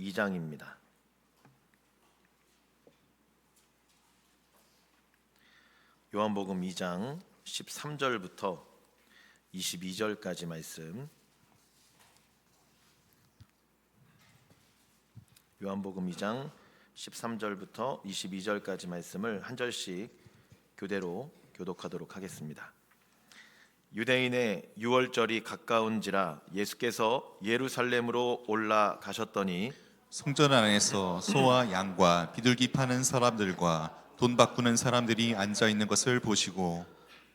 12장입니다. 요한복음 2장 13절부터 22절까지 말씀. 요한복음 2장 13절부터 22절까지 말씀을 한 절씩 교대로 교독하도록 하겠습니다. 유대인의 유월절이 가까운지라 예수께서 예루살렘으로 올라가셨더니 성전 안에서 소와 양과 비둘기 파는 사람들과 돈 바꾸는 사람들이 앉아 있는 것을 보시고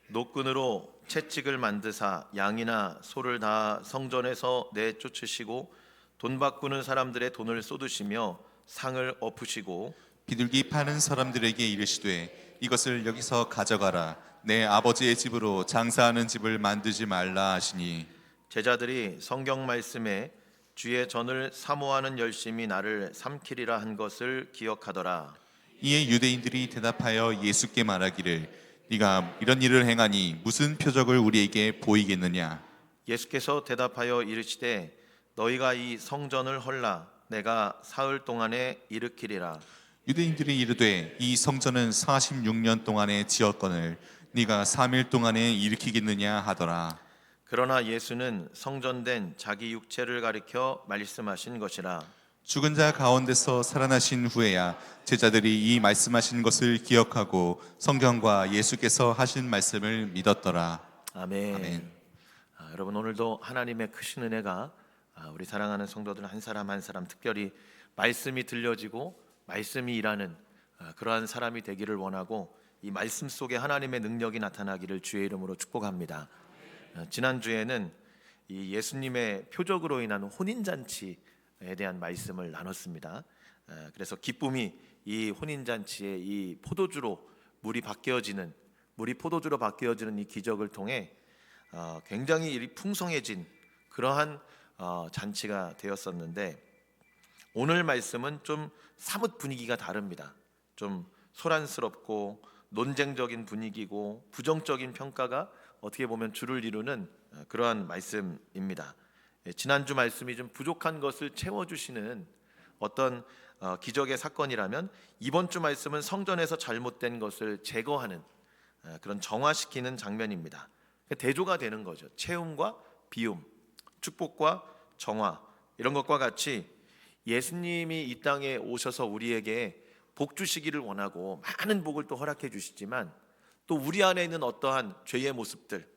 노끈으로 채찍을 만드사 양이나 소를 다 성전에서 내쫓으시고 돈 바꾸는 사람들의 돈을 쏟으시며 상을 엎으시고 비둘기 파는 사람들에게 이르시되 이것을 여기서 가져가라. 내 아버지의 집으로 장사하는 집을 만들지 말라 하시니 제자들이 성경 말씀에 주의 전을 사모하는 열심이 나를 삼키리라 한 것을 기억하더라. 이에 유대인들이 대답하여 예수께 말하기를 네가 이런 일을 행하니 무슨 표적을 우리에게 보이겠느냐. 예수께서 대답하여 이르시되 너희가 이 성전을 헐라 내가 사흘 동안에 일으키리라. 유대인들이 이르되 이 성전은 46년 동안에 지었거늘 네가 3일 동안에 일으키겠느냐 하더라. 그러나 예수는 성전된 자기 육체를 가리켜 말씀하신 것이라. 죽은 자 가운데서 살아나신 후에야 제자들이 이 말씀하신 것을 기억하고 성경과 예수께서 하신 말씀을 믿었더라. 아멘. 아멘. 여러분, 오늘도 하나님의 크신 은혜가 우리 사랑하는 성도들 한 사람 한 사람 특별히 말씀이 들려지고 말씀이 일하는 그러한 사람이 되기를 원하고 이 말씀 속에 하나님의 능력이 나타나기를 주의 이름으로 축복합니다. 지난주에는 이 예수님의 표적으로 인한 혼인잔치에 대한 말씀을 나눴습니다. 그래서 기쁨이 이 혼인잔치에 이 물이 포도주로 바뀌어지는 이 기적을 통해 굉장히 풍성해진 그러한 잔치가 되었었는데, 오늘 말씀은 좀 사뭇 분위기가 다릅니다. 좀 소란스럽고 논쟁적인 분위기고 부정적인 평가가 어떻게 보면 주를 이루는 그러한 말씀입니다. 지난주 말씀이 좀 부족한 것을 채워주시는 어떤 기적의 사건이라면, 이번 주 말씀은 성전에서 잘못된 것을 제거하는 그런 정화시키는 장면입니다. 대조가 되는 거죠. 채움과 비움, 축복과 정화, 이런 것과 같이 예수님이 이 땅에 오셔서 우리에게 복 주시기를 원하고 많은 복을 또 허락해 주시지만, 또 우리 안에 있는 어떠한 죄의 모습들,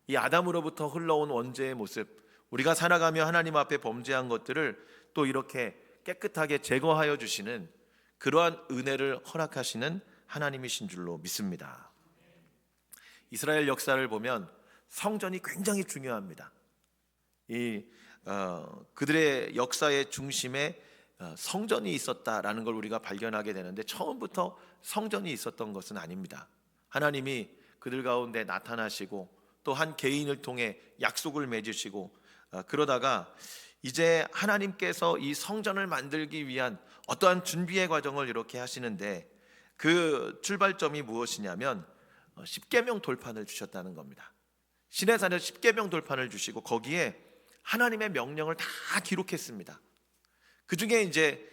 이 아담으로부터 흘러온 원죄의 모습, 우리가 살아가며 하나님 앞에 범죄한 것들을 또 이렇게 깨끗하게 제거하여 주시는 그러한 은혜를 허락하시는 하나님이신 줄로 믿습니다. 이스라엘 역사를 보면 성전이 굉장히 중요합니다. 그들의 역사의 중심에 성전이 있었다라는 걸 우리가 발견하게 되는데, 처음부터 성전이 있었던 것은 아닙니다. 하나님이 그들 가운데 나타나시고 또 한 개인을 통해 약속을 맺으시고, 그러다가 이제 하나님께서 이 성전을 만들기 위한 어떠한 준비의 과정을 이렇게 하시는데, 그 출발점이 무엇이냐면 십계명 돌판을 주셨다는 겁니다. 시내산에 십계명 돌판을 주시고 거기에 하나님의 명령을 다 기록했습니다. 그 중에 이제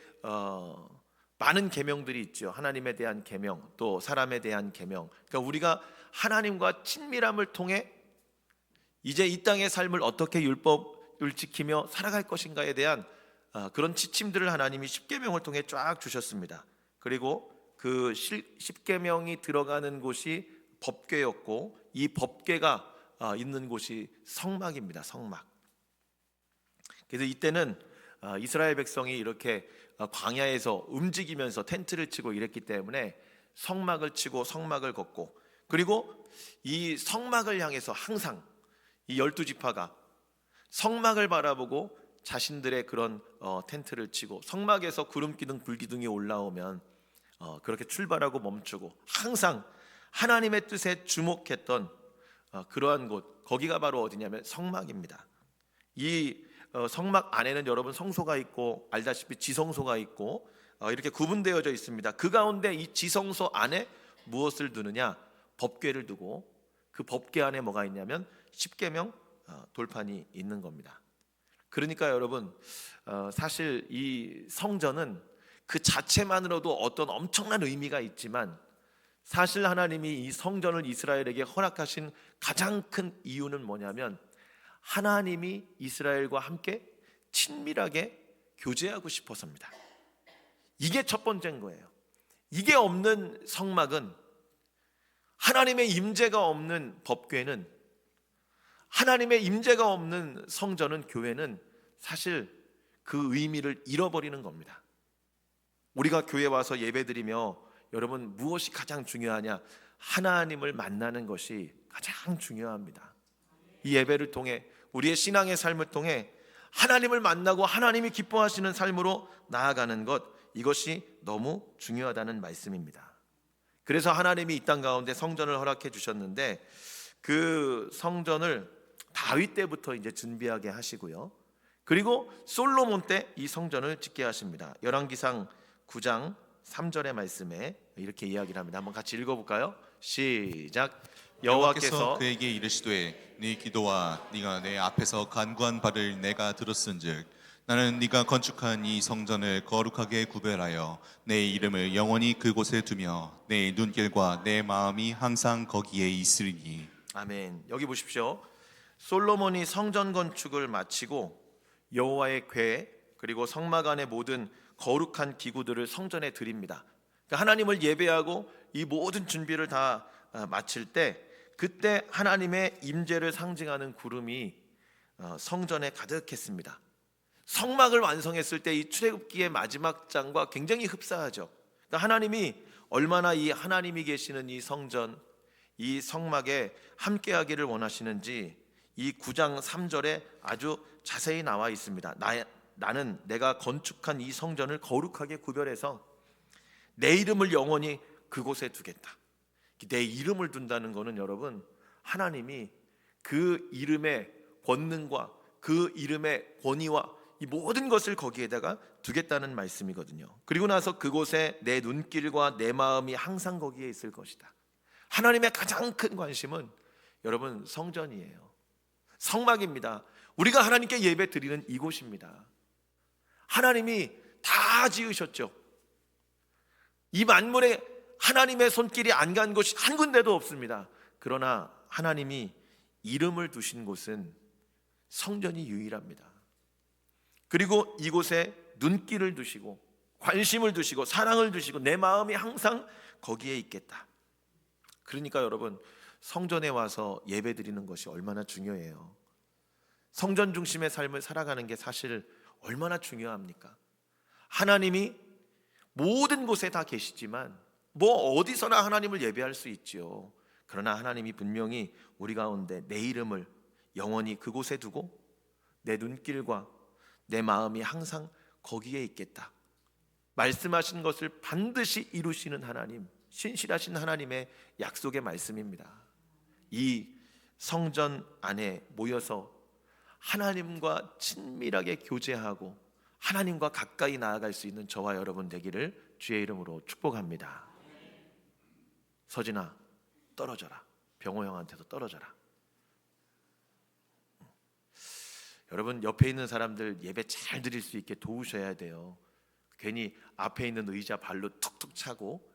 많은 계명들이 있죠. 하나님에 대한 계명, 또 사람에 대한 계명. 그러니까 우리가 하나님과 친밀함을 통해 이제 이 땅의 삶을 어떻게 율법을 지키며 살아갈 것인가에 대한 그런 지침들을 하나님이 십계명을 통해 쫙 주셨습니다. 그리고 그 십계명이 들어가는 곳이 법궤였고, 이 법궤가 있는 곳이 성막입니다. 성막. 그래서 이때는 이스라엘 백성이 이렇게 광야에서 움직이면서 텐트를 치고 이랬기 때문에 성막을 치고 성막을 걷고, 그리고 이 성막을 향해서 항상 이 12지파가 성막을 바라보고 자신들의 그런 텐트를 치고, 성막에서 구름기둥 불기둥이 올라오면 그렇게 출발하고 멈추고 항상 하나님의 뜻에 주목했던 그러한 곳, 거기가 바로 어디냐면 성막입니다. 이 성막 안에는 여러분 성소가 있고, 알다시피 지성소가 있고 이렇게 구분되어져 있습니다. 그 가운데 이 지성소 안에 무엇을 두느냐? 법궤를 두고, 그 법궤 안에 뭐가 있냐면 십계명 돌판이 있는 겁니다. 그러니까 여러분, 사실 이 성전은 그 자체만으로도 어떤 엄청난 의미가 있지만, 사실 하나님이 이 성전을 이스라엘에게 허락하신 가장 큰 이유는 뭐냐면, 하나님이 이스라엘과 함께 친밀하게 교제하고 싶어서입니다. 이게 첫 번째인 거예요. 이게 없는 성막은, 하나님의 임재가 없는 법궤는, 하나님의 임재가 없는 성전은, 교회는 사실 그 의미를 잃어버리는 겁니다. 우리가 교회 와서 예배드리며 여러분, 무엇이 가장 중요하냐? 하나님을 만나는 것이 가장 중요합니다. 이 예배를 통해, 우리의 신앙의 삶을 통해 하나님을 만나고 하나님이 기뻐하시는 삶으로 나아가는 것, 이것이 너무 중요하다는 말씀입니다. 그래서 하나님이 이 땅 가운데 성전을 허락해 주셨는데, 그 성전을 다윗 때부터 이제 준비하게 하시고요, 그리고 솔로몬 때 이 성전을 짓게 하십니다. 열왕기상 9장 3절의 말씀에 이렇게 이야기를 합니다. 한번 같이 읽어볼까요? 시작. 여호와께서 그에게 이르시되 네 기도와 네가 내 앞에서 간구한 바를 내가 들었은즉 나는 네가 건축한 이 성전을 거룩하게 구별하여 내 이름을 영원히 그곳에 두며 내 눈길과 내 마음이 항상 거기에 있으리니. 아멘. 여기 보십시오. 솔로몬이 성전 건축을 마치고 여호와의 궤, 그리고 성막 안의 모든 거룩한 기구들을 성전에 드립니다. 그러니까 하나님을 예배하고 이 모든 준비를 다 마칠 때, 그때 하나님의 임재를 상징하는 구름이 성전에 가득했습니다. 성막을 완성했을 때 이 출애굽기의 마지막 장과 굉장히 흡사하죠. 그러니까 하나님이 얼마나 이 하나님이 계시는 이 성전, 이 성막에 함께하기를 원하시는지 이 9장 3절에 아주 자세히 나와 있습니다. 나는 내가 건축한 이 성전을 거룩하게 구별해서 내 이름을 영원히 그곳에 두겠다. 내 이름을 둔다는 것은 여러분, 하나님이 그 이름의 권능과 그 이름의 권위와 이 모든 것을 거기에다가 두겠다는 말씀이거든요. 그리고 나서 그곳에 내 눈길과 내 마음이 항상 거기에 있을 것이다. 하나님의 가장 큰 관심은 여러분, 성전이에요. 성막입니다. 우리가 하나님께 예배 드리는 이곳입니다. 하나님이 다 지으셨죠. 이 만물에 하나님의 손길이 안 간 곳이 한 군데도 없습니다. 그러나 하나님이 이름을 두신 곳은 성전이 유일합니다. 그리고 이곳에 눈길을 두시고 관심을 두시고 사랑을 두시고 내 마음이 항상 거기에 있겠다. 그러니까 여러분, 성전에 와서 예배 드리는 것이 얼마나 중요해요. 성전 중심의 삶을 살아가는 게 사실 얼마나 중요합니까? 하나님이 모든 곳에 다 계시지만 뭐 어디서나 하나님을 예배할 수 있지요. 그러나 하나님이 분명히 우리 가운데 내 이름을 영원히 그곳에 두고 내 눈길과 내 마음이 항상 거기에 있겠다. 말씀하신 것을 반드시 이루시는 하나님, 신실하신 하나님의 약속의 말씀입니다. 이 성전 안에 모여서 하나님과 친밀하게 교제하고 하나님과 가까이 나아갈 수 있는 저와 여러분 되기를 주의 이름으로 축복합니다. 서진아, 떨어져라. 병호 형한테도 떨어져라. 여러분, 옆에 있는 사람들 예배 잘 드릴 수 있게 도우셔야 돼요. 괜히 앞에 있는 의자 발로 툭툭 차고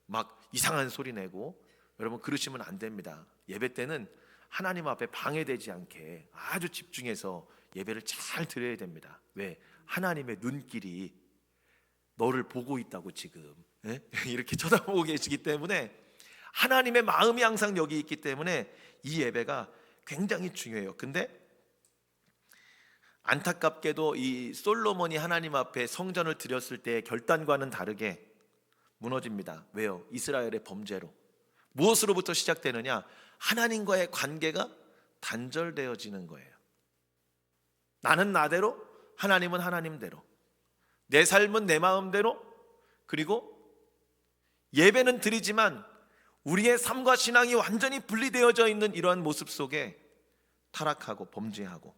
막 이상한 소리 내고 여러분, 그러시면 안 됩니다. 예배 때는 하나님 앞에 방해되지 않게 아주 집중해서 예배를 잘 드려야 됩니다. 왜? 하나님의 눈길이 너를 보고 있다고 지금 이렇게 쳐다보고 계시기 때문에, 하나님의 마음이 항상 여기 있기 때문에 이 예배가 굉장히 중요해요. 근데 안타깝게도 이 솔로몬이 하나님 앞에 성전을 드렸을 때의 결단과는 다르게 무너집니다. 왜요? 이스라엘의 범죄로. 무엇으로부터 시작되느냐? 하나님과의 관계가 단절되어지는 거예요. 나는 나대로, 하나님은 하나님대로, 내 삶은 내 마음대로, 그리고 예배는 드리지만 우리의 삶과 신앙이 완전히 분리되어져 있는 이러한 모습 속에 타락하고 범죄하고,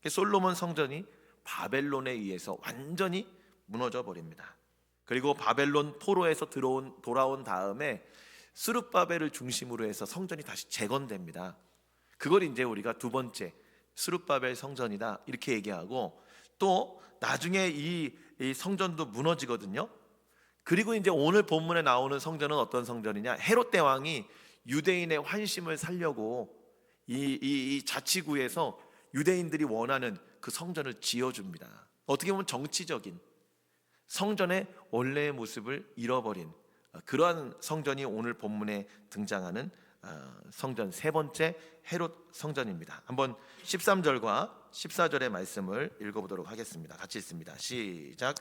솔로몬 성전이 바벨론에 의해서 완전히 무너져 버립니다. 그리고 바벨론 포로에서 돌아온 다음에 스룹바벨을 중심으로 해서 성전이 다시 재건됩니다. 그걸 이제 우리가 두 번째 스룹바벨 성전이다 이렇게 얘기하고, 또 나중에 이 성전도 무너지거든요. 그리고 이제 오늘 본문에 나오는 성전은 어떤 성전이냐? 헤롯 대왕이 유대인의 환심을 살려고 이 자치구에서 유대인들이 원하는 그 성전을 지어줍니다. 어떻게 보면 정치적인 성전의 원래의 모습을 잃어버린 그러한 성전이 오늘 본문에 등장하는 성전, 세 번째 헤롯 성전입니다. 한번 13절과 14절의 말씀을 읽어보도록 하겠습니다. 같이 읽습니다. 시작.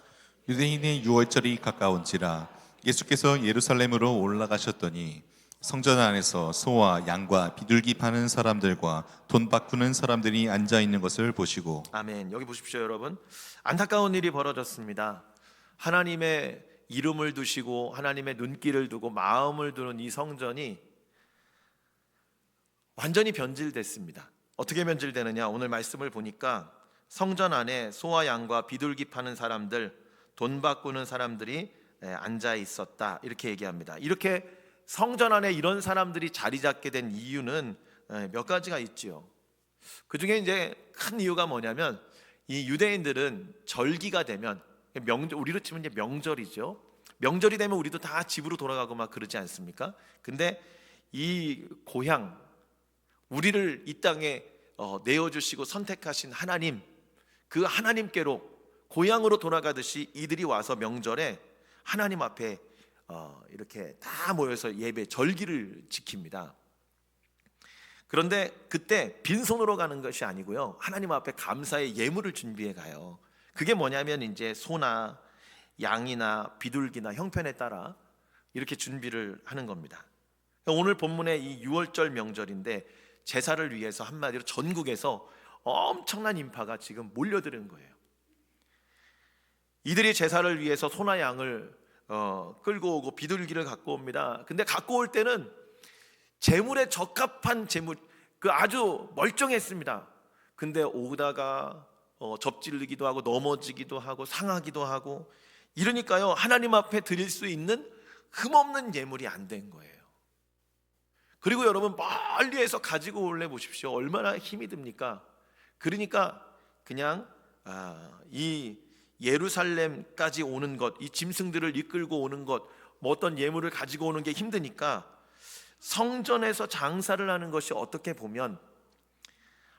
유대인의 유월절이 가까운지라 예수께서 예루살렘으로 올라가셨더니 성전 안에서 소와 양과 비둘기 파는 사람들과 돈 바꾸는 사람들이 앉아 있는 것을 보시고. 아멘. 여기 보십시오, 여러분. 안타까운 일이 벌어졌습니다. 하나님의 이름을 두시고 하나님의 눈길을 두고 마음을 두는 이 성전이 완전히 변질됐습니다. 어떻게 변질되느냐? 오늘 말씀을 보니까 성전 안에 소와 양과 비둘기 파는 사람들, 돈 바꾸는 사람들이 앉아 있었다 이렇게 얘기합니다. 이렇게 성전 안에 이런 사람들이 자리 잡게 된 이유는 몇 가지가 있지요. 그 중에 이제 큰 이유가 뭐냐면, 이 유대인들은 절기가 되면 우리로 치면 이제 명절이죠. 명절이 되면 우리도 다 집으로 돌아가고 막 그러지 않습니까? 근데 이 고향, 우리를 이 땅에 내어주시고 선택하신 하나님, 그 하나님께로 고향으로 돌아가듯이 이들이 와서 명절에 하나님 앞에 이렇게 다 모여서 예배, 절기를 지킵니다. 그런데 그때 빈손으로 가는 것이 아니고요, 하나님 앞에 감사의 예물을 준비해 가요. 그게 뭐냐면 이제 소나 양이나 비둘기나 형편에 따라 이렇게 준비를 하는 겁니다. 오늘 본문의 이 유월절 명절인데 제사를 위해서 한마디로 전국에서 엄청난 인파가 지금 몰려드는 거예요. 이들이 제사를 위해서 소나 양을 끌고 오고 비둘기를 갖고 옵니다. 근데 갖고 올 때는 재물에 적합한 재물, 그 아주 멀쩡했습니다. 근데 오다가 접질리기도 하고 넘어지기도 하고 상하기도 하고, 이러니까요 하나님 앞에 드릴 수 있는 흠없는 예물이 안 된 거예요. 그리고 여러분, 멀리에서 가지고 올래 보십시오. 얼마나 힘이 듭니까? 그러니까 그냥 이 예루살렘까지 오는 것, 이 짐승들을 이끌고 오는 것, 뭐 어떤 예물을 가지고 오는 게 힘드니까 성전에서 장사를 하는 것이 어떻게 보면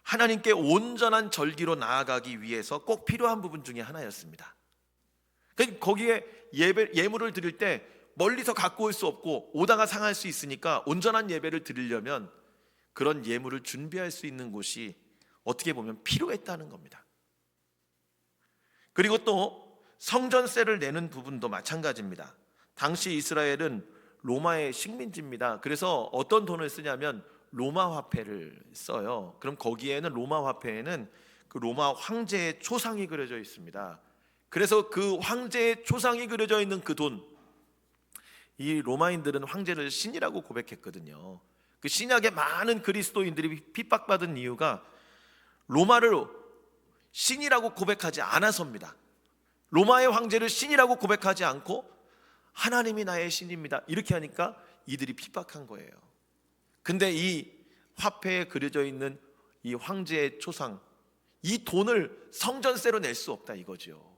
하나님께 온전한 절기로 나아가기 위해서 꼭 필요한 부분 중에 하나였습니다. 거기에 예물을 드릴 때 멀리서 갖고 올 수 없고 오다가 상할 수 있으니까 온전한 예배를 드리려면 그런 예물을 준비할 수 있는 곳이 어떻게 보면 필요했다는 겁니다. 그리고 또 성전세를 내는 부분도 마찬가지입니다. 당시 이스라엘은 로마의 식민지입니다. 그래서 어떤 돈을 쓰냐면 로마 화폐를 써요. 그럼 거기에는 로마 화폐에는 그 로마 황제의 초상이 그려져 있습니다. 그래서 그 황제의 초상이 그려져 있는 그 돈, 이 로마인들은 황제를 신이라고 고백했거든요. 그 신약의 많은 그리스도인들이 핍박받은 이유가 로마를 신이라고 고백하지 않아서입니다. 로마의 황제를 신이라고 고백하지 않고 하나님이 나의 신입니다 이렇게 하니까 이들이 핍박한 거예요. 근데 이 화폐에 그려져 있는 이 황제의 초상, 이 돈을 성전세로 낼 수 없다 이거죠.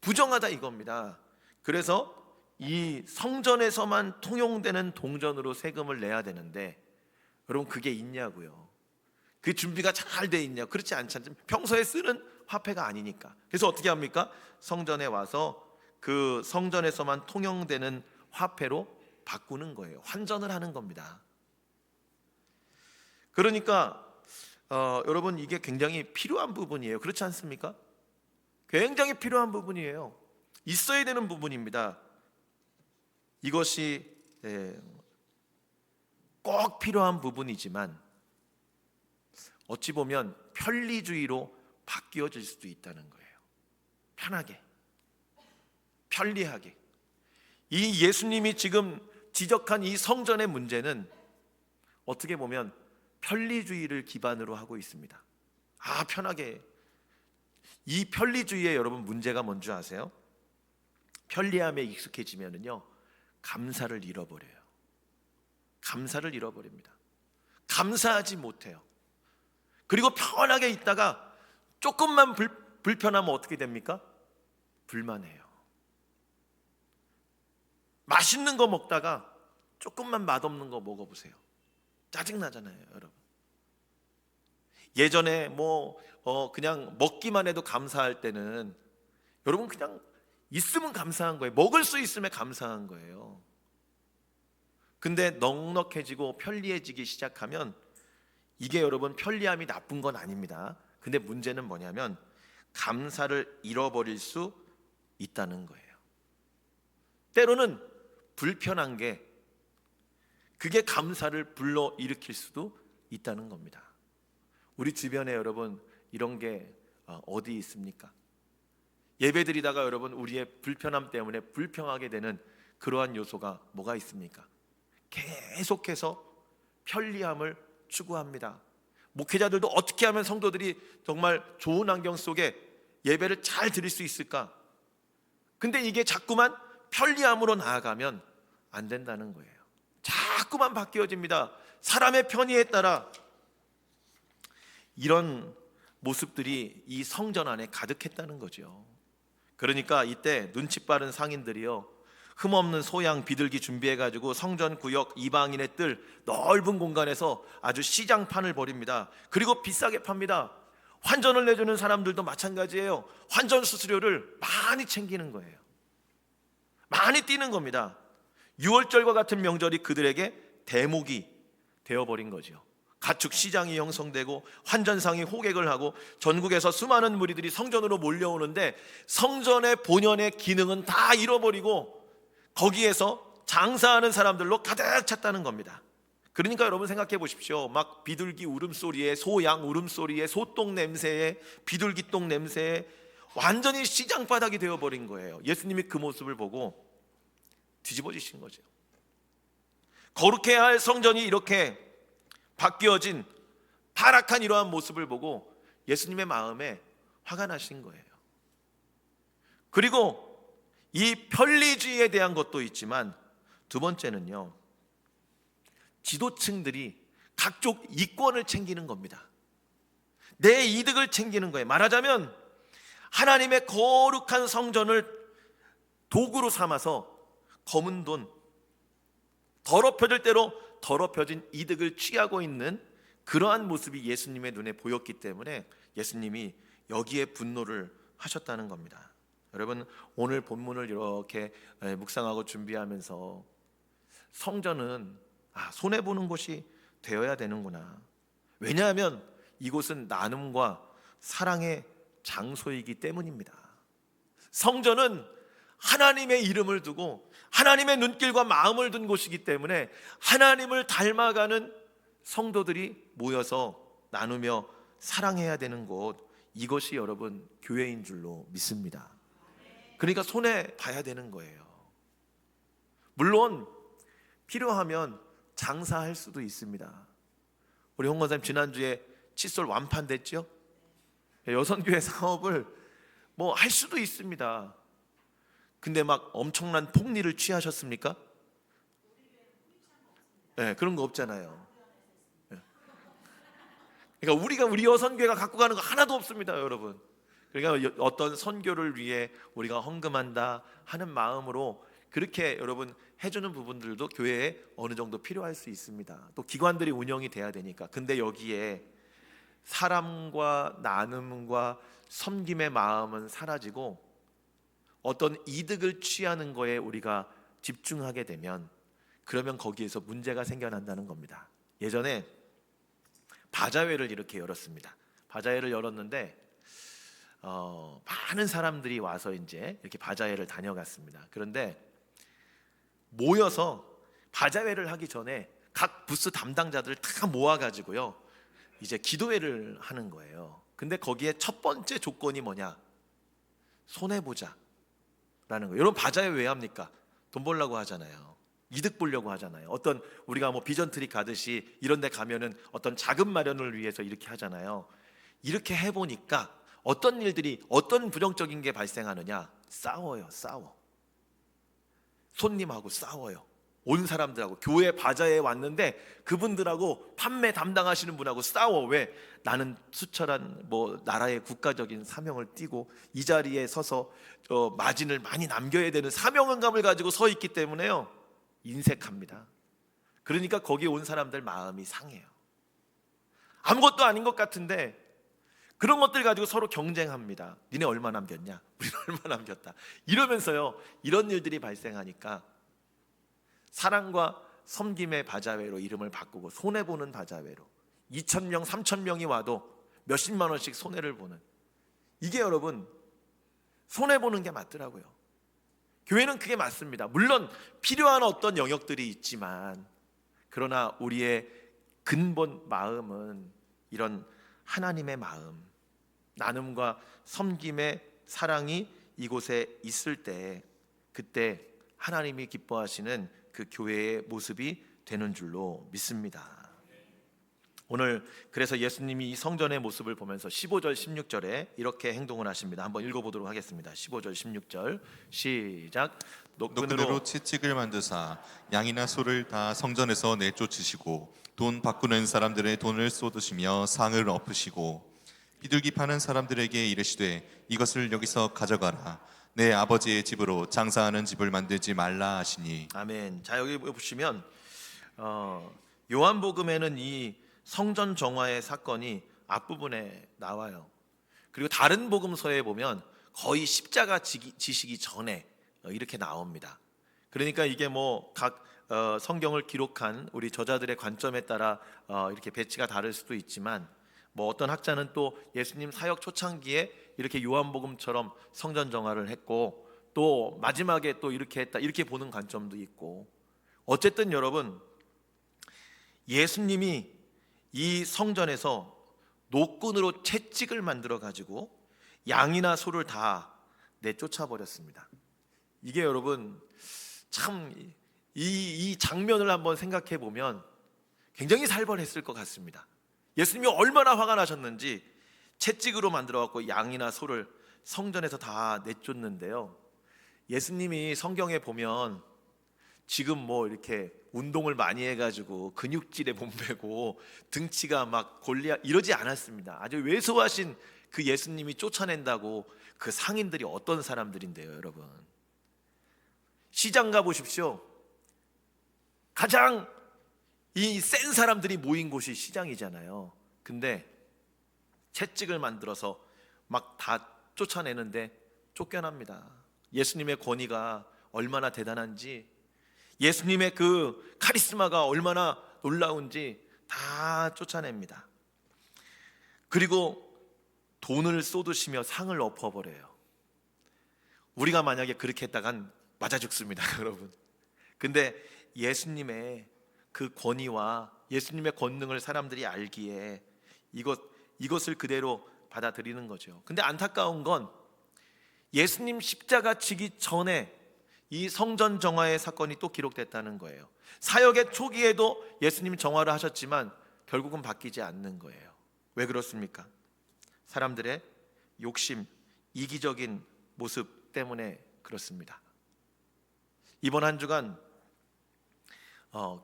부정하다 이겁니다. 그래서 이 성전에서만 통용되는 동전으로 세금을 내야 되는데, 여러분 그게 있냐고요? 그 준비가 잘 돼 있냐? 그렇지 않잖아요. 평소에 쓰는 화폐가 아니니까. 그래서 어떻게 합니까? 성전에 와서 그 성전에서만 통용되는 화폐로 바꾸는 거예요. 환전을 하는 겁니다. 그러니까 여러분, 이게 굉장히 필요한 부분이에요. 그렇지 않습니까? 굉장히 필요한 부분이에요. 있어야 되는 부분입니다. 이것이 꼭 필요한 부분이지만 어찌 보면 편리주의로 바뀌어질 수도 있다는 거예요. 편하게, 편리하게. 이 예수님이 지금 지적한 이 성전의 문제는 어떻게 보면 편리주의를 기반으로 하고 있습니다. 편하게. 이 편리주의의 여러분 문제가 뭔지 아세요? 편리함에 익숙해지면은요 감사를 잃어버려요. 감사를 잃어버립니다. 감사하지 못해요. 그리고 편하게 있다가 조금만 불편하면 어떻게 됩니까? 불만해요. 맛있는 거 먹다가 조금만 맛없는 거 먹어보세요. 짜증나잖아요, 여러분. 예전에 그냥 먹기만 해도 감사할 때는 여러분 그냥 있으면 감사한 거예요. 먹을 수 있으면 감사한 거예요. 근데 넉넉해지고 편리해지기 시작하면 이게 여러분 편리함이 나쁜 건 아닙니다. 근데 문제는 뭐냐면 감사를 잃어버릴 수 있다는 거예요. 때로는 불편한 게 그게 감사를 불러일으킬 수도 있다는 겁니다. 우리 주변에 여러분 이런 게 어디 있습니까? 예배드리다가 여러분 우리의 불편함 때문에 불평하게 되는 그러한 요소가 뭐가 있습니까? 계속해서 편리함을 추구합니다. 목회자들도 어떻게 하면 성도들이 정말 좋은 환경 속에 예배를 잘 드릴 수 있을까? 근데 이게 자꾸만 편리함으로 나아가면 안 된다는 거예요. 자꾸만 바뀌어집니다. 사람의 편의에 따라. 이런 모습들이 이 성전 안에 가득했다는 거죠. 그러니까 이때 눈치 빠른 상인들이요, 흠없는 소양 비둘기 준비해가지고 성전 구역 이방인의 뜰 넓은 공간에서 아주 시장판을 벌입니다. 그리고 비싸게 팝니다. 환전을 내주는 사람들도 마찬가지예요. 환전 수수료를 많이 챙기는 거예요. 많이 뛰는 겁니다. 6월절과 같은 명절이 그들에게 대목이 되어버린 거죠. 가축 시장이 형성되고 환전상이 호객을 하고 전국에서 수많은 무리들이 성전으로 몰려오는데 성전의 본연의 기능은 다 잃어버리고 거기에서 장사하는 사람들로 가득 찼다는 겁니다. 그러니까 여러분 생각해 보십시오. 막 비둘기 울음소리에, 소양 울음소리에, 소똥 냄새에, 비둘기 똥 냄새에 완전히 시장바닥이 되어버린 거예요. 예수님이 그 모습을 보고 뒤집어지신 거죠. 거룩해야 할 성전이 이렇게 바뀌어진 타락한 이러한 모습을 보고 예수님의 마음에 화가 나신 거예요. 그리고 이 편리주의에 대한 것도 있지만 두 번째는요, 지도층들이 각종 이권을 챙기는 겁니다. 내 이득을 챙기는 거예요. 말하자면 하나님의 거룩한 성전을 도구로 삼아서 검은 돈, 더럽혀질 대로 더럽혀진 이득을 취하고 있는 그러한 모습이 예수님의 눈에 보였기 때문에 예수님이 여기에 분노를 하셨다는 겁니다. 여러분 오늘 본문을 이렇게 묵상하고 준비하면서 성전은 손해보는 곳이 되어야 되는구나. 왜냐하면 이곳은 나눔과 사랑의 장소이기 때문입니다. 성전은 하나님의 이름을 두고 하나님의 눈길과 마음을 둔 곳이기 때문에 하나님을 닮아가는 성도들이 모여서 나누며 사랑해야 되는 곳, 이것이 여러분 교회인 줄로 믿습니다. 그러니까 손해 봐야 되는 거예요. 물론 필요하면 장사할 수도 있습니다. 우리 홍 권사님 지난주에 칫솔 완판됐죠? 여선교회 사업을 할 수도 있습니다. 근데 막 엄청난 폭리를 취하셨습니까? 네, 그런 거 없잖아요. 네. 그러니까 우리 여선교회가 갖고 가는 거 하나도 없습니다, 여러분. 그러니까 어떤 선교를 위해 우리가 헌금한다 하는 마음으로 그렇게 여러분 해주는 부분들도 교회에 어느 정도 필요할 수 있습니다. 또 기관들이 운영이 돼야 되니까. 근데 여기에 사람과 나눔과 섬김의 마음은 사라지고 어떤 이득을 취하는 거에 우리가 집중하게 되면 그러면 거기에서 문제가 생겨난다는 겁니다. 예전에 바자회를 이렇게 열었습니다. 바자회를 열었는데 많은 사람들이 와서 이제 이렇게 바자회를 다녀갔습니다. 그런데 모여서 바자회를 하기 전에 각 부스 담당자들을 다 모아가지고요, 이제 기도회를 하는 거예요. 근데 거기에 첫 번째 조건이 뭐냐? 손해보자 라는 거예요. 여러분 바자회 왜 합니까? 돈 벌려고 하잖아요. 이득 보려고 하잖아요. 어떤 우리가 비전트리 가듯이 이런 데 가면은 어떤 자금 마련을 위해서 이렇게 하잖아요. 이렇게 해보니까 어떤 일들이, 어떤 부정적인 게 발생하느냐? 싸워요. 손님하고 싸워요. 온 사람들하고 교회 바자회에 왔는데 그분들하고 판매 담당하시는 분하고 싸워. 왜? 나는 수철한 나라의 국가적인 사명을 띠고 이 자리에 서서 마진을 많이 남겨야 되는 사명감을 가지고 서 있기 때문에요, 인색합니다. 그러니까 거기 온 사람들 마음이 상해요. 아무것도 아닌 것 같은데 그런 것들 가지고 서로 경쟁합니다. 니네 얼마 남겼냐? 우리는 얼마 남겼다. 이러면서요, 이런 일들이 발생하니까 사랑과 섬김의 바자회로 이름을 바꾸고 손해보는 바자회로 2,000명, 3,000명이 와도 몇십만 원씩 손해를 보는, 이게 여러분 손해보는 게 맞더라고요. 교회는 그게 맞습니다. 물론 필요한 어떤 영역들이 있지만, 그러나 우리의 근본 마음은 이런 하나님의 마음, 나눔과 섬김의 사랑이 이곳에 있을 때, 그때 하나님이 기뻐하시는 그 교회의 모습이 되는 줄로 믿습니다. 오늘 그래서 예수님이 이 성전의 모습을 보면서 15절 16절에 이렇게 행동을 하십니다. 한번 읽어보도록 하겠습니다. 15절 16절 시작. 노끈으로 채찍을 만드사 양이나 소를 다 성전에서 내쫓으시고 돈 바꾸는 사람들의 돈을 쏟으시며 상을 엎으시고 비둘기 파는 사람들에게 이르시되 이것을 여기서 가져가라. 내 아버지의 집으로 장사하는 집을 만들지 말라 하시니. 아멘. 자, 여기 보시면 요한복음에는 이 성전 정화의 사건이 앞부분에 나와요. 그리고 다른 복음서에 보면 거의 십자가 지시기 전에 이렇게 나옵니다. 그러니까 이게 각 성경을 기록한 우리 저자들의 관점에 따라 이렇게 배치가 다를 수도 있지만, 어떤 학자는 또 예수님 사역 초창기에 이렇게 요한복음처럼 성전 정화를 했고, 또 마지막에 또 이렇게 했다, 이렇게 보는 관점도 있고, 어쨌든 여러분, 예수님이 이 성전에서 노끈으로 채찍을 만들어 가지고 양이나 소를 다 내쫓아 버렸습니다. 이게 여러분 참 이 장면을 한번 생각해 보면 굉장히 살벌했을 것 같습니다. 예수님이 얼마나 화가 나셨는지 채찍으로 만들어 갖고 양이나 소를 성전에서 다 내쫓는데요. 예수님이 성경에 보면 지금 이렇게 운동을 많이 해가지고 근육질에 몸매고 등치가 막 골리앗 이러지 않았습니다. 아주 왜소하신 그 예수님이 쫓아낸다고 그 상인들이 어떤 사람들인데요, 여러분. 시장 가 보십시오. 가장 이 센 사람들이 모인 곳이 시장이잖아요. 근데 채찍을 만들어서 막 다 쫓아내는데 쫓겨납니다. 예수님의 권위가 얼마나 대단한지, 예수님의 그 카리스마가 얼마나 놀라운지 다 쫓아냅니다. 그리고 돈을 쏟으시며 상을 엎어버려요. 우리가 만약에 그렇게 했다간 맞아 죽습니다, 여러분. 근데 예수님의 그 권위와 예수님의 권능을 사람들이 알기에 이것을 그대로 받아들이는 거죠. 근데 안타까운 건 예수님 십자가 지기 전에 이 성전 정화의 사건이 또 기록됐다는 거예요. 사역의 초기에도 예수님 정화를 하셨지만 결국은 바뀌지 않는 거예요. 왜 그렇습니까? 사람들의 욕심, 이기적인 모습 때문에 그렇습니다. 이번 한 주간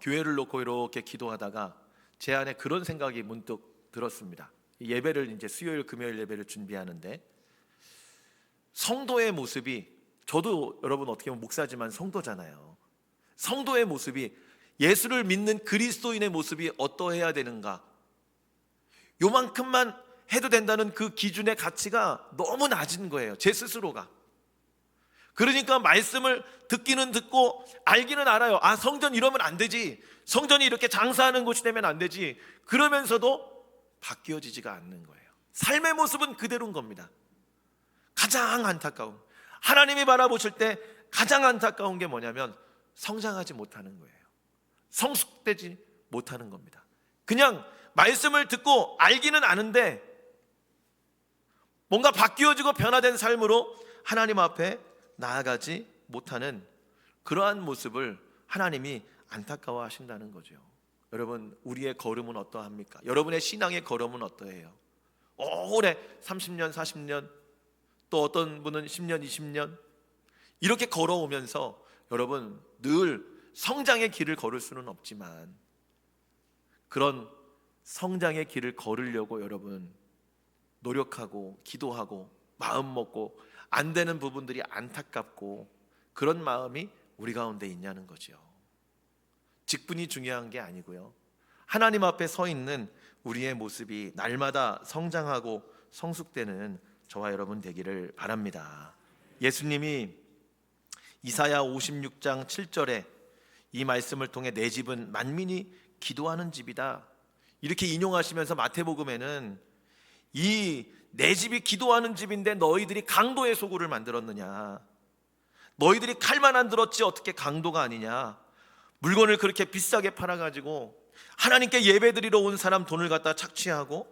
교회를 놓고 이렇게 기도하다가 제 안에 그런 생각이 문득 들었습니다. 예배를 이제 수요일 금요일 예배를 준비하는데, 성도의 모습이, 저도 여러분 어떻게 보면 목사지만 성도잖아요. 성도의 모습이, 예수를 믿는 그리스도인의 모습이 어떠해야 되는가, 요만큼만 해도 된다는 그 기준의 가치가 너무 낮은 거예요, 제 스스로가. 그러니까 말씀을 듣기는 듣고 알기는 알아요. 성전 이러면 안 되지, 성전이 이렇게 장사하는 곳이 되면 안 되지. 그러면서도 바뀌어지지가 않는 거예요. 삶의 모습은 그대로인 겁니다. 가장 안타까운, 하나님이 바라보실 때 가장 안타까운 게 뭐냐면 성장하지 못하는 거예요. 성숙되지 못하는 겁니다. 그냥 말씀을 듣고 알기는 아는데 뭔가 바뀌어지고 변화된 삶으로 하나님 앞에 나아가지 못하는 그러한 모습을 하나님이 안타까워하신다는 거죠. 여러분, 우리의 걸음은 어떠합니까? 여러분의 신앙의 걸음은 어떠해요? 오래 30년, 40년, 또 어떤 분은 10년, 20년 이렇게 걸어오면서 여러분 늘 성장의 길을 걸을 수는 없지만 그런 성장의 길을 걸으려고 여러분 노력하고 기도하고 마음 먹고 안 되는 부분들이 안타깝고 그런 마음이 우리 가운데 있냐는 거죠. 직분이 중요한 게 아니고요, 하나님 앞에 서 있는 우리의 모습이 날마다 성장하고 성숙되는 저와 여러분 되기를 바랍니다. 예수님이 이사야 56장 7절에 이 말씀을 통해 내 집은 만민이 기도하는 집이다 이렇게 인용하시면서 마태복음에는 이 내 집이 기도하는 집인데 너희들이 강도의 소굴을 만들었느냐, 너희들이 칼만 안 들었지 어떻게 강도가 아니냐, 물건을 그렇게 비싸게 팔아가지고 하나님께 예배드리러 온 사람 돈을 갖다 착취하고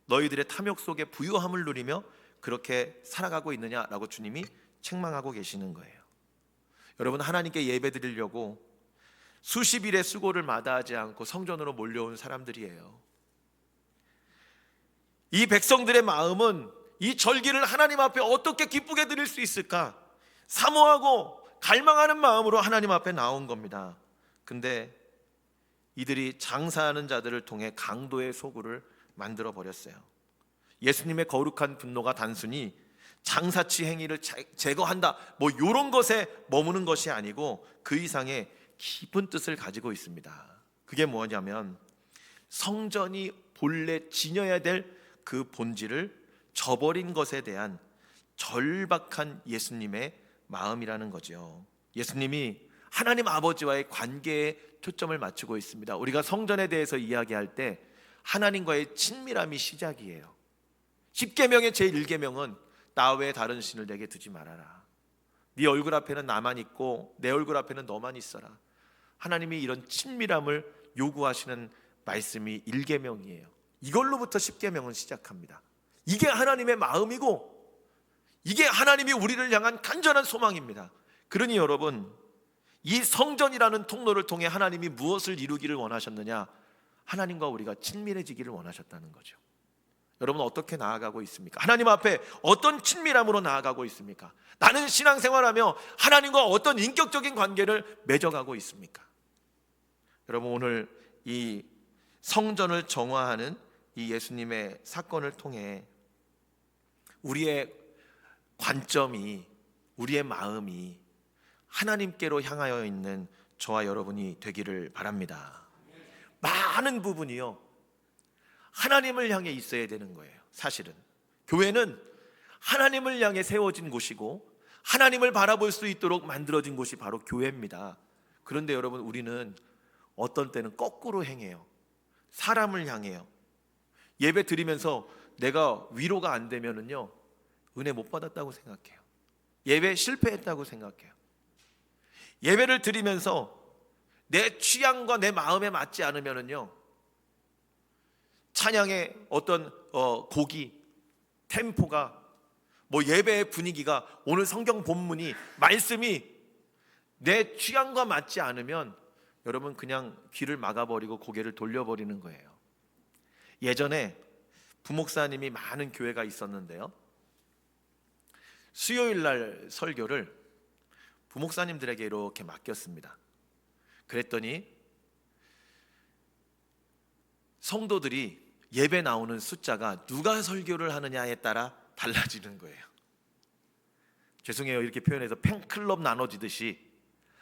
너희들의 탐욕 속에 부유함을 누리며 그렇게 살아가고 있느냐라고 주님이 책망하고 계시는 거예요. 여러분, 하나님께 예배드리려고 수십 일의 수고를 마다하지 않고 성전으로 몰려온 사람들이에요. 이 백성들의 마음은 이 절기를 하나님 앞에 어떻게 기쁘게 드릴 수 있을까 사모하고 갈망하는 마음으로 하나님 앞에 나온 겁니다. 근데 이들이 장사하는 자들을 통해 강도의 소굴을 만들어 버렸어요. 예수님의 거룩한 분노가 단순히 장사치 행위를 제거한다 뭐 이런 것에 머무는 것이 아니고 그 이상의 깊은 뜻을 가지고 있습니다. 그게 뭐냐면 성전이 본래 지녀야 될 그 본질을 저버린 것에 대한 절박한 예수님의 마음이라는 거죠. 예수님이 하나님 아버지와의 관계에 초점을 맞추고 있습니다. 우리가 성전에 대해서 이야기할 때 하나님과의 친밀함이 시작이에요. 10계명의 제1계명은 나 외에 다른 신을 내게 두지 말아라. 네 얼굴 앞에는 나만 있고 내 얼굴 앞에는 너만 있어라. 하나님이 이런 친밀함을 요구하시는 말씀이 1계명이에요. 이걸로부터 10계명은 시작합니다. 이게 하나님의 마음이고 이게 하나님이 우리를 향한 간절한 소망입니다. 그러니 여러분, 이 성전이라는 통로를 통해 하나님이 무엇을 이루기를 원하셨느냐? 하나님과 우리가 친밀해지기를 원하셨다는 거죠. 여러분, 어떻게 나아가고 있습니까? 하나님 앞에 어떤 친밀함으로 나아가고 있습니까? 나는 신앙생활하며 하나님과 어떤 인격적인 관계를 맺어가고 있습니까? 여러분, 오늘 이 성전을 정화하는 이 예수님의 사건을 통해 우리의 관점이, 우리의 마음이 하나님께로 향하여 있는 저와 여러분이 되기를 바랍니다. 많은 부분이요 하나님을 향해 있어야 되는 거예요. 사실은 교회는 하나님을 향해 세워진 곳이고 하나님을 바라볼 수 있도록 만들어진 곳이 바로 교회입니다. 그런데 여러분, 우리는 어떤 때는 거꾸로 행해요. 사람을 향해요. 예배 드리면서 내가 위로가 안 되면은요 은혜 못 받았다고 생각해요. 예배 실패했다고 생각해요. 예배를 드리면서 내 취향과 내 마음에 맞지 않으면은요 찬양의 어떤 곡이, 템포가, 뭐 예배의 분위기가, 오늘 성경 본문이, 말씀이 내 취향과 맞지 않으면 여러분 그냥 귀를 막아버리고 고개를 돌려버리는 거예요. 예전에 부목사님이 많은 교회가 있었는데요, 수요일 날 설교를 부목사님들에게 이렇게 맡겼습니다. 그랬더니 성도들이 예배 나오는 숫자가 누가 설교를 하느냐에 따라 달라지는 거예요. 죄송해요, 이렇게 표현해서 팬클럽 나눠지듯이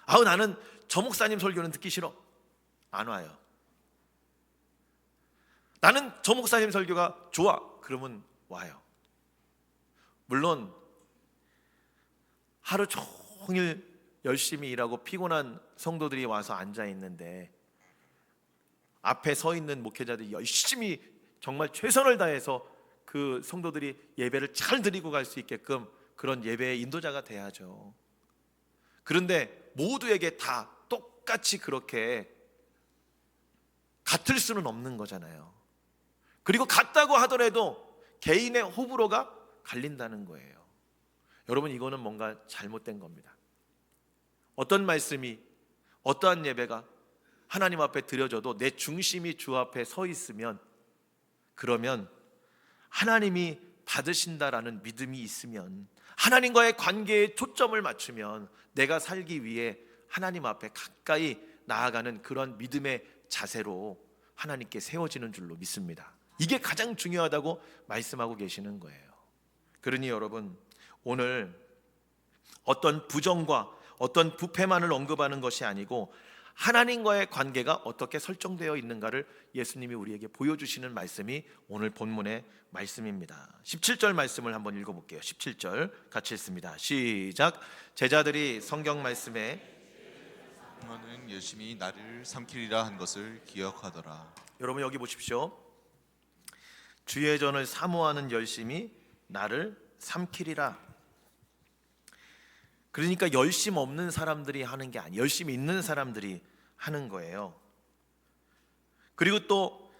아우 나는 저 목사님 설교는 듣기 싫어, 안 와요. 나는 저 목사님 설교가 좋아, 그러면 와요. 물론 하루 종일 열심히 일하고 피곤한 성도들이 와서 앉아 있는데 앞에 서 있는 목회자들이 열심히 정말 최선을 다해서 그 성도들이 예배를 잘 드리고 갈 수 있게끔 그런 예배의 인도자가 돼야죠. 그런데 모두에게 다 똑같이 그렇게 같을 수는 없는 거잖아요. 그리고 같다고 하더라도 개인의 호불호가 갈린다는 거예요. 여러분, 이거는 뭔가 잘못된 겁니다. 어떤 말씀이, 어떠한 예배가 하나님 앞에 드려져도 내 중심이 주 앞에 서 있으면, 그러면 하나님이 받으신다라는 믿음이 있으면, 하나님과의 관계에 초점을 맞추면 내가 살기 위해 하나님 앞에 가까이 나아가는 그런 믿음의 자세로 하나님께 세워지는 줄로 믿습니다. 이게 가장 중요하다고 말씀하고 계시는 거예요. 그러니 여러분, 오늘 어떤 부정과 어떤 부패만을 언급하는 것이 아니고 하나님과의 관계가 어떻게 설정되어 있는가를 예수님이 우리에게 보여주시는 말씀이 오늘 본문의 말씀입니다. 17절 말씀을 한번 읽어볼게요. 17절 같이 읽습니다. 시작. 제자들이 성경 말씀에 너는 열심히 나를 삼키리라 한 것을 기억하더라. 여러분 여기 보십시오. 주의 전을 사모하는 열심히 나를 삼키리라. 그러니까 열심 없는 사람들이 하는 게 아니에요. 열심히 있는 사람들이 하는 거예요. 그리고 또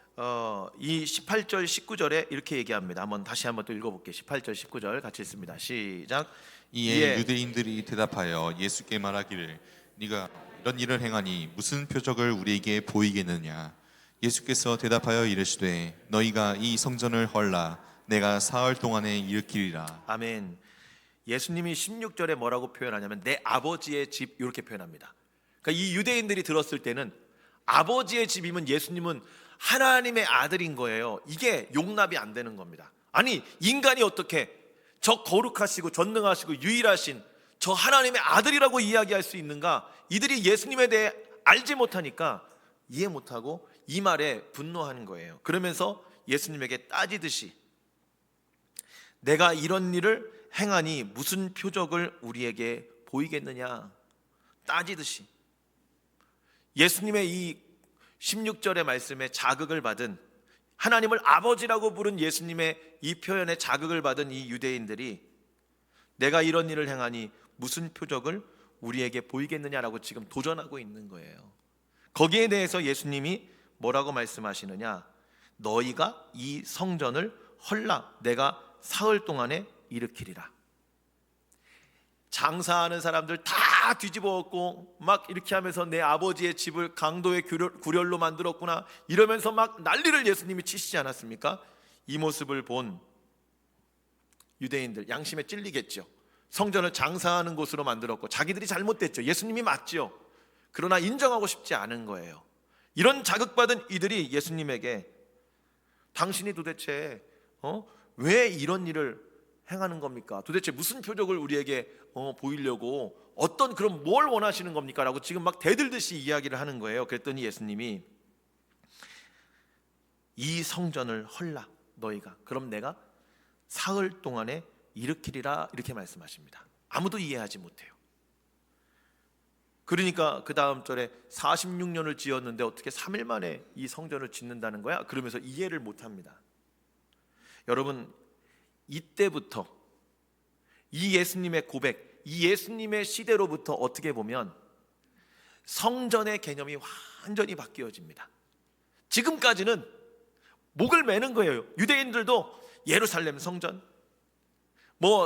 이 18절 19절에 이렇게 얘기합니다. 다시 한번 또 읽어볼게요. 18절 19절 같이 읽습니다. 시작. 이에 유대인들이 대답하여 예수께 말하기를 네가 이런 일을 행하니 무슨 표적을 우리에게 보이겠느냐. 예수께서 대답하여 이르시되 너희가 이 성전을 헐라 내가 사흘 동안에 일으키리라. 아멘. 예수님이 16절에 뭐라고 표현하냐면 내 아버지의 집 이렇게 표현합니다. 그러니까 이 유대인들이 들었을 때는 아버지의 집이면 예수님은 하나님의 아들인 거예요. 이게 용납이 안 되는 겁니다. 아니 인간이 어떻게 저 거룩하시고 전능하시고 유일하신 저 하나님의 아들이라고 이야기할 수 있는가? 이들이 예수님에 대해 알지 못하니까 이해 못하고 이 말에 분노하는 거예요. 그러면서 예수님에게 따지듯이 내가 이런 일을 행하니 무슨 표적을 우리에게 보이겠느냐 따지듯이 예수님의 이 16절의 말씀에 자극을 받은 하나님을 아버지라고 부른 예수님의 이 표현에 자극을 받은 이 유대인들이 내가 이런 일을 행하니 무슨 표적을 우리에게 보이겠느냐라고 지금 도전하고 있는 거예요. 거기에 대해서 예수님이 뭐라고 말씀하시느냐? 너희가 이 성전을 헐라 내가 사흘 동안에 일으키리라. 장사하는 사람들 다 뒤집어 엎고 막 이렇게 하면서 내 아버지의 집을 강도의 구렬로 만들었구나 이러면서 막 난리를 예수님이 치시지 않았습니까? 이 모습을 본 유대인들 양심에 찔리겠죠. 성전을 장사하는 곳으로 만들었고 자기들이 잘못됐죠. 예수님이 맞죠. 그러나 인정하고 싶지 않은 거예요. 이런 자극받은 이들이 예수님에게 당신이 도대체 왜 이런 일을 행하는 겁니까? 도대체 무슨 표적을 우리에게 보이려고 어떤 그럼 뭘 원하시는 겁니까? 라고 지금 막 대들듯이 이야기를 하는 거예요. 그랬더니 예수님이 이 성전을 헐라 너희가 그럼 내가 사흘 동안에 일으키리라 이렇게 말씀하십니다. 아무도 이해하지 못해요. 그러니까 그 다음 절에 46년을 지었는데 어떻게 3일 만에 이 성전을 짓는다는 거야? 그러면서 이해를 못합니다. 여러분 이때부터 이 예수님의 고백, 이 예수님의 시대로부터 어떻게 보면 성전의 개념이 완전히 바뀌어집니다. 지금까지는 목을 매는 거예요. 유대인들도 예루살렘 성전,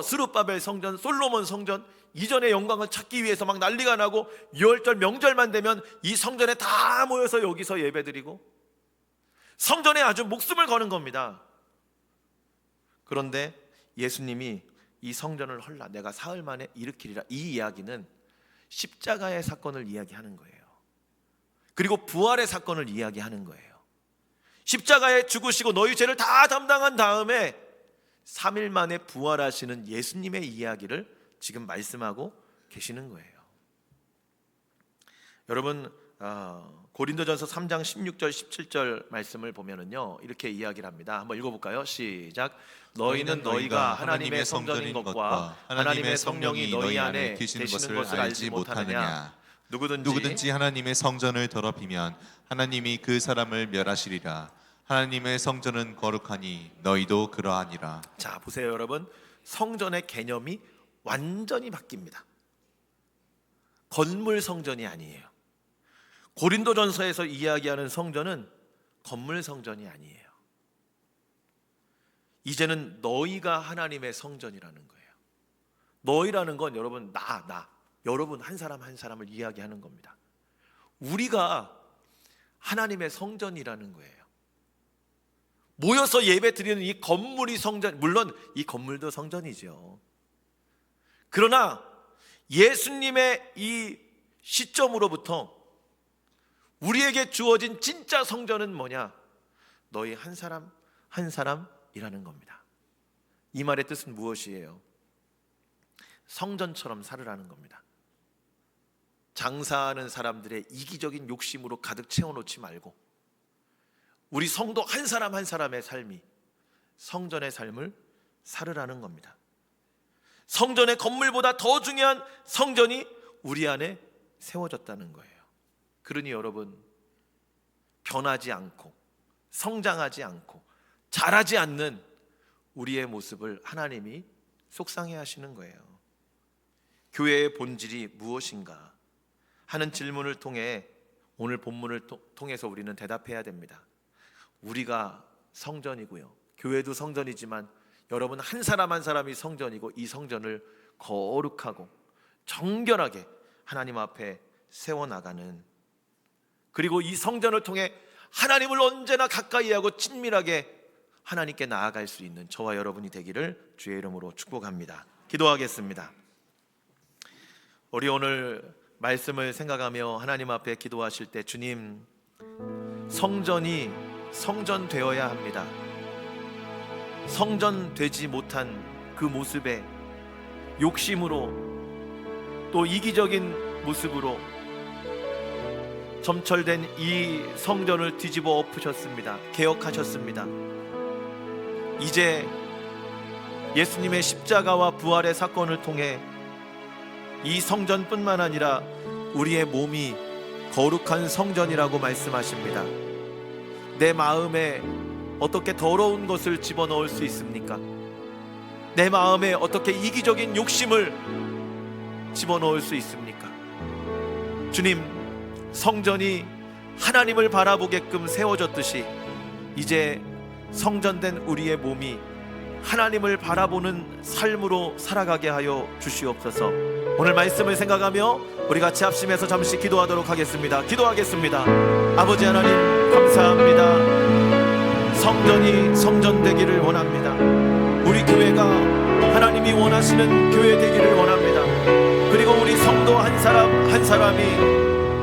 스룹바벨 성전, 솔로몬 성전 이전의 영광을 찾기 위해서 막 난리가 나고 유월절 명절만 되면 이 성전에 다 모여서 여기서 예배드리고 성전에 아주 목숨을 거는 겁니다. 그런데 예수님이 이 성전을 헐라 내가 사흘 만에 일으키리라 이 이야기는 십자가의 사건을 이야기하는 거예요. 그리고 부활의 사건을 이야기하는 거예요. 십자가에 죽으시고 너희 죄를 다 담당한 다음에 3일 만에 부활하시는 예수님의 이야기를 지금 말씀하고 계시는 거예요. 여러분 고린도전서 3장 16절 17절 말씀을 보면은요 이렇게 이야기를 합니다. 한번 읽어볼까요? 시작. 너희는 너희가 하나님의 성전인 것과 하나님의 성령이 너희 안에 계시는 것을 알지 못하느냐. 누구든지 하나님의 성전을 더럽히면 하나님이 그 사람을 멸하시리라. 하나님의 성전은 거룩하니 너희도 그러하니라. 자 보세요 여러분, 성전의 개념이 완전히 바뀝니다. 건물 성전이 아니에요. 고린도전서에서 이야기하는 성전은 건물 성전이 아니에요. 이제는 너희가 하나님의 성전이라는 거예요. 너희라는 건 여러분 나 여러분 한 사람 한 사람을 이야기하는 겁니다. 우리가 하나님의 성전이라는 거예요. 모여서 예배 드리는 이 건물이 성전, 물론 이 건물도 성전이죠. 그러나 예수님의 이 시점으로부터 우리에게 주어진 진짜 성전은 뭐냐? 너희 한 사람 한 사람이라는 겁니다. 이 말의 뜻은 무엇이에요? 성전처럼 살으라는 겁니다. 장사하는 사람들의 이기적인 욕심으로 가득 채워놓지 말고 우리 성도 한 사람 한 사람의 삶이 성전의 삶을 살으라는 겁니다. 성전의 건물보다 더 중요한 성전이 우리 안에 세워졌다는 거예요. 그러니 여러분, 변하지 않고 성장하지 않고 자라지 않는 우리의 모습을 하나님이 속상해 하시는 거예요. 교회의 본질이 무엇인가 하는 질문을 통해 오늘 본문을 통해서 우리는 대답해야 됩니다. 우리가 성전이고요, 교회도 성전이지만 여러분 한 사람 한 사람이 성전이고, 이 성전을 거룩하고 정결하게 하나님 앞에 세워나가는, 그리고 이 성전을 통해 하나님을 언제나 가까이 하고 친밀하게 하나님께 나아갈 수 있는 저와 여러분이 되기를 주의 이름으로 축복합니다. 기도하겠습니다. 우리 오늘 말씀을 생각하며 하나님 앞에 기도하실 때, 주님, 성전이 성전되어야 합니다. 성전되지 못한 그 모습에 욕심으로 또 이기적인 모습으로 점철된 이 성전을 뒤집어 엎으셨습니다. 개혁하셨습니다. 이제 예수님의 십자가와 부활의 사건을 통해 이 성전뿐만 아니라 우리의 몸이 거룩한 성전이라고 말씀하십니다. 내 마음에 어떻게 더러운 것을 집어넣을 수 있습니까? 내 마음에 어떻게 이기적인 욕심을 집어넣을 수 있습니까? 주님, 성전이 하나님을 바라보게끔 세워졌듯이 이제 성전된 우리의 몸이 하나님을 바라보는 삶으로 살아가게 하여 주시옵소서. 오늘 말씀을 생각하며 우리 같이 합심해서 잠시 기도하도록 하겠습니다. 기도하겠습니다. 아버지 하나님, 감사합니다. 성전이 성전되기를 원합니다. 우리 교회가 하나님이 원하시는 교회 되기를 원합니다. 그리고 우리 성도 한 사람 한 사람이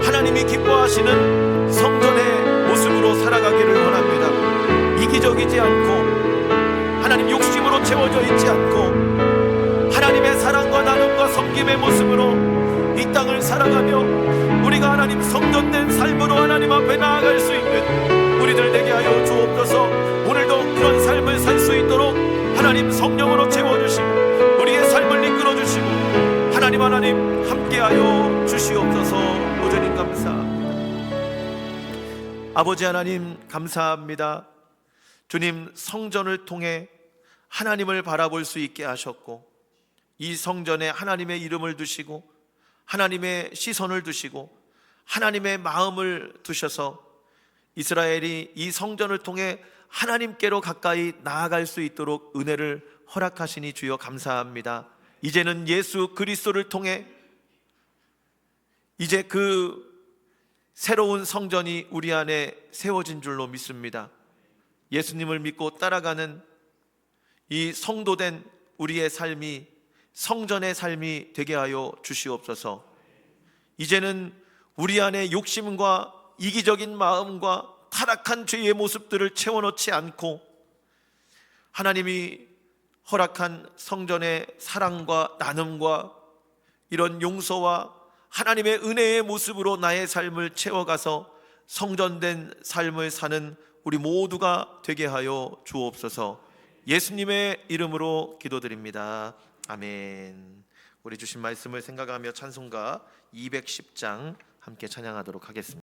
하나님이 기뻐하시는 성전의 모습으로 살아가기를 원합니다. 이기적이지 않고 하나님 욕심으로 채워져 있지 않고 하나님의 사랑과 나눔과 섬김의 모습으로 이 땅을 살아가며 우리가 하나님 성전된 삶으로 하나님 앞에 나아갈 수 있는 우리들 되게 하여 주옵소서. 오늘도 그런 삶을 살 수 있도록 하나님 성령으로 채워주시고 우리의 삶을 이끌어주시고 하나님 함께하여 주시옵소서. 오전님 감사합니다. 아버지 하나님 감사합니다. 주님, 성전을 통해 하나님을 바라볼 수 있게 하셨고 이 성전에 하나님의 이름을 두시고 하나님의 시선을 두시고 하나님의 마음을 두셔서 이스라엘이 이 성전을 통해 하나님께로 가까이 나아갈 수 있도록 은혜를 허락하시니 주여 감사합니다. 이제는 예수 그리스도를 통해 이제 그 새로운 성전이 우리 안에 세워진 줄로 믿습니다. 예수님을 믿고 따라가는 이 성도된 우리의 삶이 성전의 삶이 되게 하여 주시옵소서. 이제는 우리 안에 욕심과 이기적인 마음과 타락한 죄의 모습들을 채워넣지 않고 하나님이 허락한 성전의 사랑과 나눔과 이런 용서와 하나님의 은혜의 모습으로 나의 삶을 채워가서 성전된 삶을 사는 우리 모두가 되게 하여 주옵소서. 예수님의 이름으로 기도드립니다. 아멘. 우리 주신 말씀을 생각하며 찬송가 210장 함께 찬양하도록 하겠습니다.